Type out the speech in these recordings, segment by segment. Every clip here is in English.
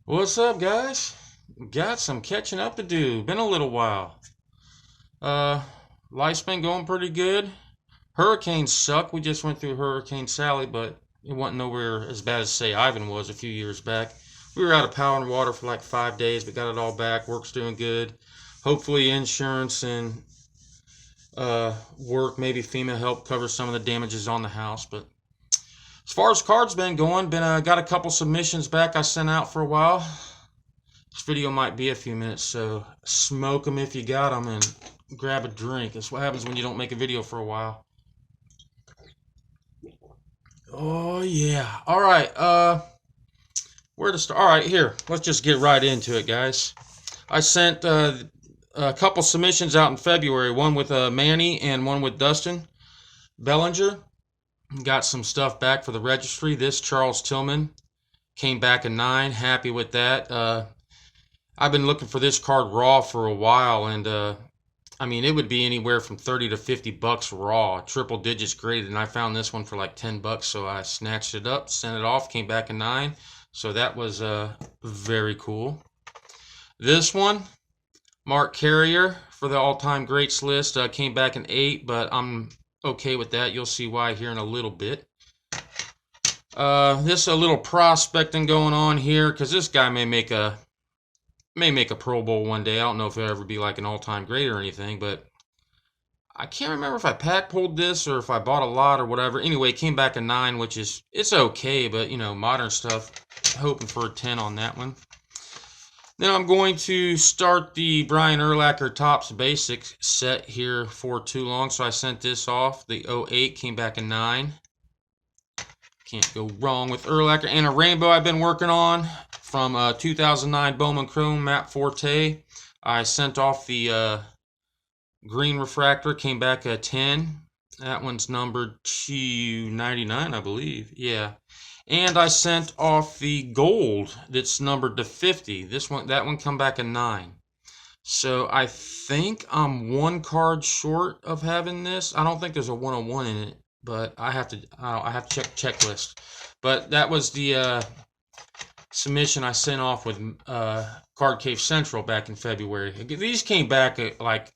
What's up, guys? Got some catching up to do. Been a little while. Uh, Life's been going pretty good. Hurricanes suck. We just went through Hurricane Sally, but it wasn't nowhere as bad as, say, Ivan was a few years back. We were out of power and water for like 5 days, but got it all back. Work's doing good. Hopefully, insurance and work, maybe FEMA help cover some of the damages on the house. But as far as cards been going, got a couple submissions back I sent out for a while. This video might be a few minutes, so smoke them if you got them and grab a drink. That's what happens when you don't make a video for a while. Oh, yeah. All right. Where to start? All right, here. Let's just get right into it, guys. I sent a couple submissions out in February, one with Manny and one with Dustin Bellinger. Got some stuff back for the registry. This Charles Tillman came back a 9. Happy with that. I've been looking for this card raw for a while, and I mean, it would be anywhere from 30 to 50 bucks raw, triple digits graded, and I found this one for like 10 bucks, so I snatched it up, sent it off, came back a 9, so that was very cool. This one, Mark Carrier for the all-time greats list, came back an 8, but I'm okay with that. You'll see why here in a little bit. This a little prospecting going on here, because this guy may make a Pro Bowl one day. I don't know if he'll ever be like an all-time great or anything, but I can't remember if I pack pulled this or if I bought a lot or whatever. Anyway, it came back a 9, which is, it's okay, but, you know, modern stuff. Hoping for a 10 on that one. Then I'm going to start the Brian Urlacher Topps Basics set here for too long, so I sent this off. The 08 came back a 9. Can't go wrong with Urlacher. And a rainbow I've been working on from 2009 Bowman Chrome Matte Forte. I sent off the green refractor, came back a 10. That one's numbered to 99, I believe. Yeah. And I sent off the gold that's numbered to 50. That one come back a 9. So I think I'm one card short of having this. I don't think there's a 101 in it, but I have to check checklist. But that was the submission I sent off with Card Cave Central back in February. These came back like,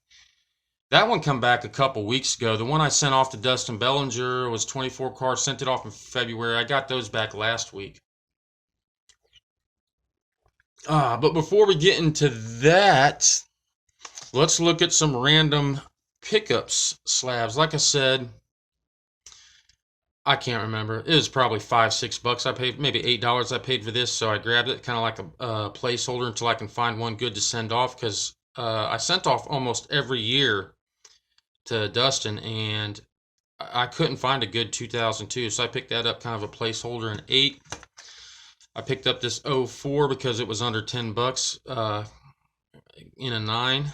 that one come back a couple weeks ago. The one I sent off to Dustin Bellinger was 24 cards, sent it off in February. I got those back last week. But before we get into that, let's look at some random pickups slabs. Like I said, I can't remember. It was probably $5-6 I paid, maybe $8 I paid for this, so I grabbed it, kind of like a placeholder until I can find one good to send off, because I sent off almost every year to Dustin, and I couldn't find a good 2002, so I picked that up, kind of a placeholder, in 8. I picked up this 04 because it was under 10 bucks in a 9.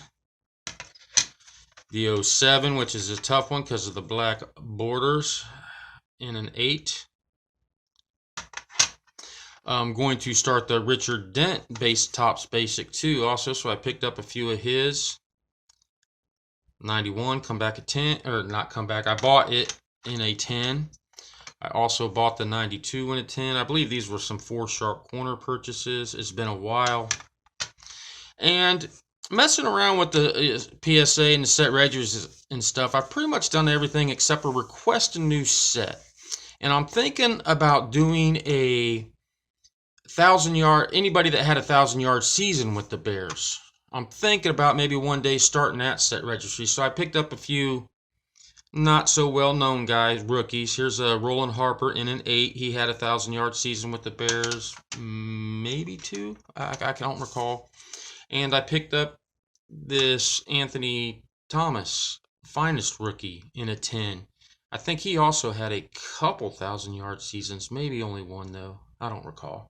The 07, which is a tough one because of the black borders, in an 8. I'm going to start the Richard Dent base Topps Basic 2 also, so I picked up a few of his. 91, come back a 10, or not come back, I bought it in a 10. I also bought the 92 in a 10. I believe these were some 4 sharp corner purchases. It's been a while. And messing around with the PSA and the set registers and stuff, I've pretty much done everything except for request a new set. And I'm thinking about doing a 1,000-yard, anybody that had a 1,000-yard season with the Bears. I'm thinking about maybe one day starting that set registry. So I picked up a few not so well-known guys, rookies. Here's a Roland Harper in an 8. He had a 1,000-yard season with the Bears, maybe 2. I don't recall. And I picked up this Anthony Thomas, finest rookie, in a 10. I think he also had a couple 1,000-yard seasons, maybe only one though. I don't recall.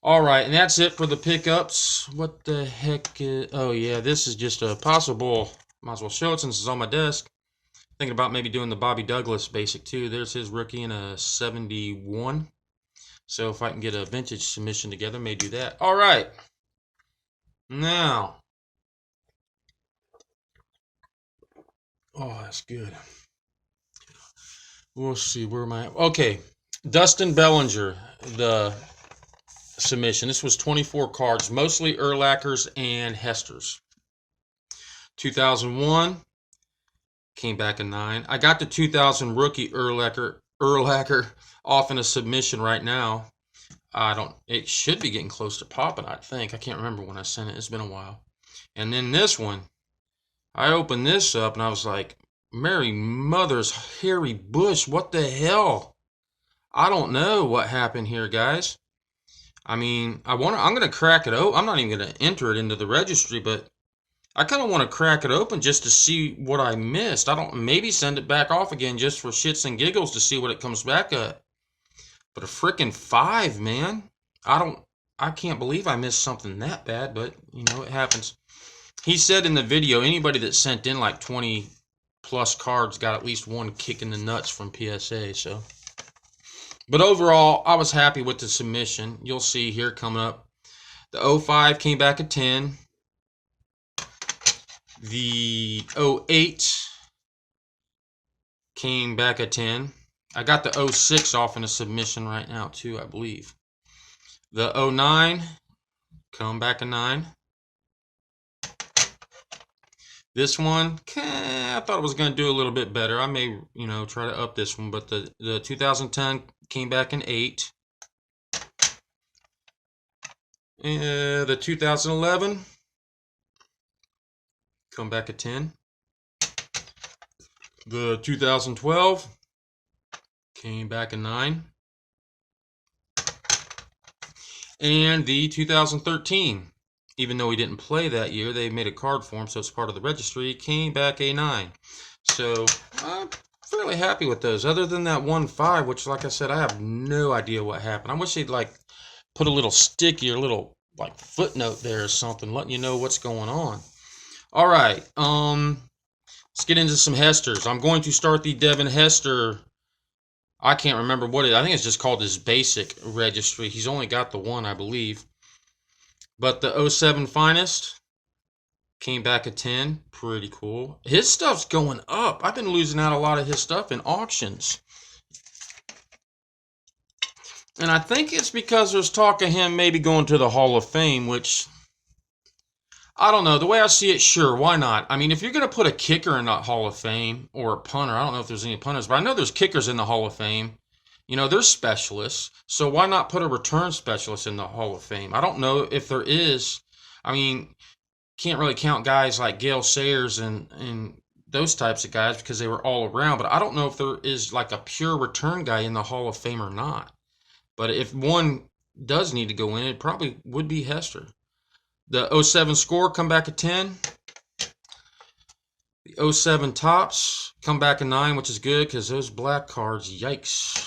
All right, and that's it for the pickups. What the heck is... Oh, yeah, this is just a possible... Might as well show it since it's on my desk. Thinking about maybe doing the Bobby Douglas basic, too. There's his rookie in a 71. So if I can get a vintage submission together, may do that. All right. Now. Oh, that's good. We'll see. Where am I? Okay. Dustin Bellinger, the submission. This was 24 cards, mostly Urlachers and Hesters. 2001 came back a 9. I got the 2000 rookie Urlacher off in a submission right now. It should be getting close to popping, I think. I can't remember when I sent it. It's been a while. And then this one, I opened this up and I was like, Mary Mother's hairy bush, what the hell? I don't know what happened here, guys. I mean, I'm going to crack it open. I'm not even going to enter it into the registry, but I kind of want to crack it open just to see what I missed. Maybe send it back off again just for shits and giggles to see what it comes back at. But a freaking 5, man. I can't believe I missed something that bad, but you know, it happens. He said in the video, anybody that sent in like 20 plus cards got at least one kick in the nuts from PSA, so. But overall, I was happy with the submission. You'll see here coming up. The 05 came back at 10. The 08 came back at 10. I got the 06 off in a submission right now too, I believe. The 09 come back a 9. This one, I thought it was going to do a little bit better. I may, try to up this one, but the 2010 came back an 8. The 2011 come back at 10. The 2012 came back a 9. And the 2013, even though he didn't play that year, they made a card for him, so it's part of the registry, came back a 9. So I'm fairly happy with those, other than that 1-5, which, like I said, I have no idea what happened. I wish they'd put a little sticky or a little footnote there or something, letting you know what's going on. All right, let's get into some Hesters. I'm going to start the Devin Hester. I can't remember what it is. I think it's just called his basic registry. He's only got the one, I believe. But the 07 Finest came back at 10. Pretty cool. His stuff's going up. I've been losing out a lot of his stuff in auctions. And I think it's because there's talk of him maybe going to the Hall of Fame, which, I don't know. The way I see it, sure, why not? I mean, if you're going to put a kicker in the Hall of Fame, or a punter, I don't know if there's any punters, but I know there's kickers in the Hall of Fame. They're specialists, so why not put a return specialist in the Hall of Fame? I don't know if there is. I mean, can't really count guys like Gale Sayers and those types of guys because they were all around, but I don't know if there is a pure return guy in the Hall of Fame or not. But if one does need to go in, it probably would be Hester. The 07 Score come back at 10. The 07 Tops come back at 9, which is good because those black cards, yikes.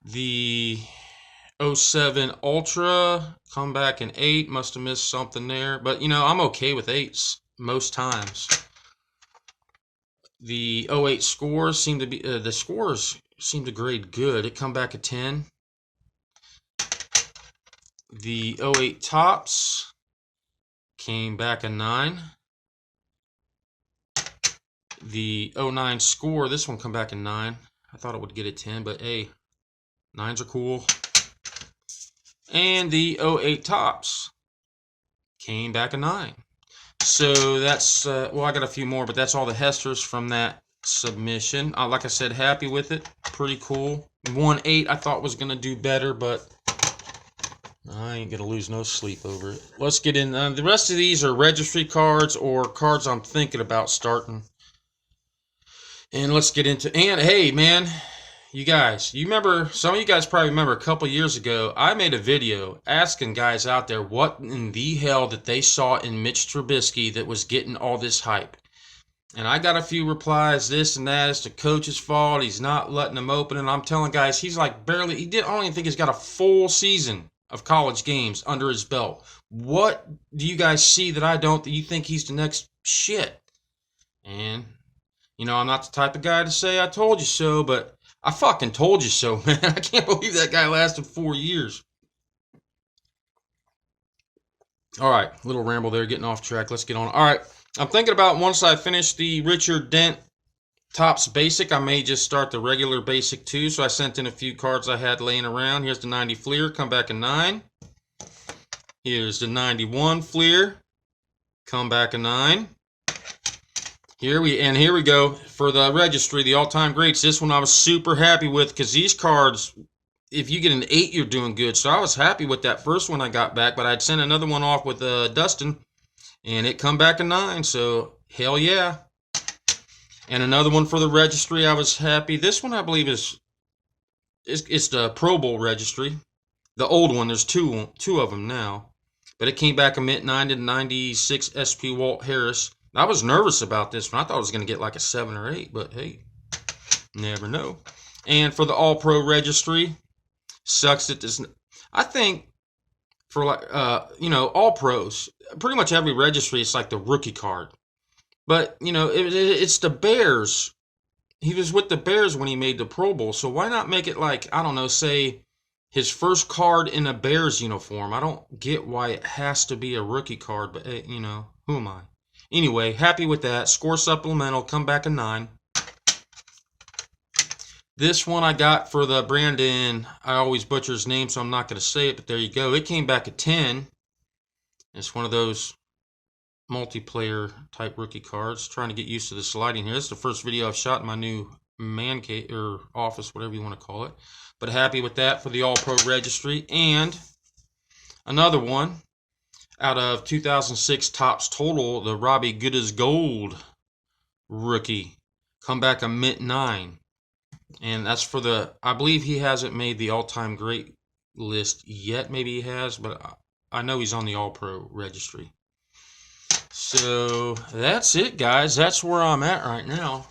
The 07 Ultra come back in 8. Must have missed something there. But, I'm okay with 8s most times. The 08 Scores seem to be, the scores seem to grade good. It come back at 10. The 08 Tops came back a 9. The 09 Score, this one come back a 9. I thought it would get a 10, but hey, 9s are cool. And the 08 Tops came back a 9. So that's, well, I got a few more, but that's all the Hesters from that submission. Like I said, happy with it. Pretty cool. 1-8 I thought was going to do better, but I ain't going to lose no sleep over it. Let's get in. The rest of these are registry cards or cards I'm thinking about starting. And let's get into, and hey, man, you guys, you remember, some of you guys probably remember a couple years ago, I made a video asking guys out there what in the hell that they saw in Mitch Trubisky that was getting all this hype. And I got a few replies, this and that, it's the coach's fault, he's not letting them open, and I'm telling guys, he's barely, I don't even think he's got a full season of college games under his belt. What do you guys see that I don't, that you think he's the next shit? And, I'm not the type of guy to say I told you so, but I fucking told you so, man. I can't believe that guy lasted 4 years. All right, little ramble there, getting off track. Let's get on. All right, I'm thinking about once I finish the Richard Dent Topps Basic. I may just start the regular Basic too. So I sent in a few cards I had laying around. Here's the 90 Fleer. Come back a 9. Here's the 91 Fleer. Come back a 9. Here we go for the registry, the all-time greats. This one I was super happy with because these cards, if you get an 8, you're doing good. So I was happy with that first one I got back, but I'd sent another one off with Dustin, and it come back a 9. So hell yeah. And another one for the registry, I was happy. This one I believe is it's the Pro Bowl registry, the old one. There's two of them now, but it came back a mint 9 to 96 SP Walt Harris. I was nervous about this one. I thought I was going to get like a 7 or 8, but hey, never know. And for the All-Pro registry, sucks that this. I think for like All Pros, pretty much every registry, it's like the rookie card. But it's the Bears. He was with the Bears when he made the Pro Bowl, so why not make it like, I don't know, say his first card in a Bears uniform? I don't get why it has to be a rookie card, but hey, who am I? Anyway, happy with that. Score supplemental, come back a 9. This one I got for the Brandon. I always butcher his name, so I'm not going to say it, but there you go. It came back a 10. It's one of those multiplayer type rookie cards. Trying to get used to the sliding here. This is the first video I've shot in my new man cave or office, whatever you want to call it. But happy with that for the All-Pro registry. And another one out of 2006 Topps Total, the Robbie Good as Gold rookie. Come back a mint 9. And that's for the, I believe he hasn't made the all-time great list yet. Maybe he has, but I know he's on the All-Pro registry. So that's it, guys. That's where I'm at right now.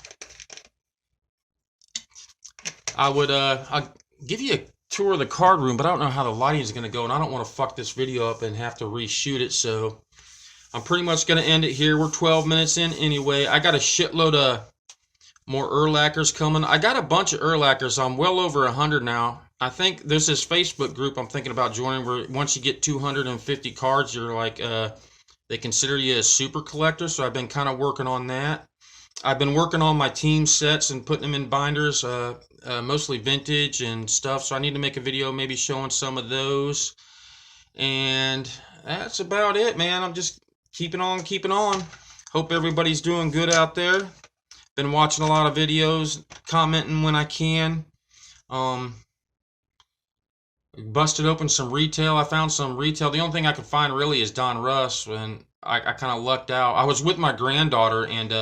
I'll give you a tour of the card room, but I don't know how the lighting is going to go, and I don't want to fuck this video up and have to reshoot it, so I'm pretty much going to end it here. We're 12 minutes in anyway. I got a shitload of more Urlachers coming. I got a bunch of Urlachers. I'm well over 100 now. I think there's this Facebook group I'm thinking about joining where once you get 250 cards, you're like, they consider you a super collector, so I've been kind of working on that. I've been working on my team sets and putting them in binders, mostly vintage and stuff, so I need to make a video maybe showing some of those. And that's about it, man. I'm just keeping on. Hope everybody's doing good out there. Been watching a lot of videos, commenting when I can. Busted open some retail. I found some retail. The only thing I could find really is Don Russ, and I kind of lucked out. I was with my granddaughter, and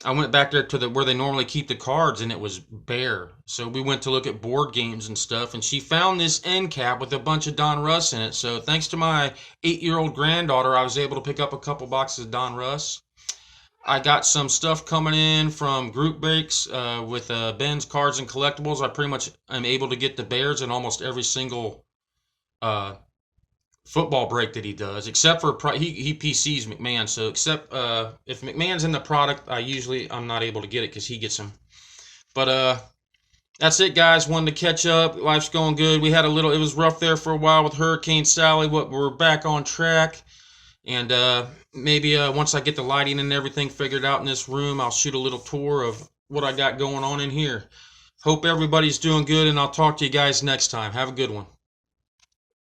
I went back there to where they normally keep the cards, and it was bare. So we went to look at board games and stuff, and she found this end cap with a bunch of Don Russ in it. So thanks to my 8-year-old granddaughter, I was able to pick up a couple boxes of Don Russ. I got some stuff coming in from group breaks with Ben's Cards and Collectibles. I pretty much am able to get the Bears in almost every single football break that he does, except for he PCs McMahon. So except if McMahon's in the product, I'm not able to get it because he gets them. But that's it, guys. Wanted to catch up. Life's going good. We had it was rough there for a while with Hurricane Sally. We're back on track. And maybe once I get the lighting and everything figured out in this room, I'll shoot a little tour of what I got going on in here. Hope everybody's doing good, and I'll talk to you guys next time. Have a good one.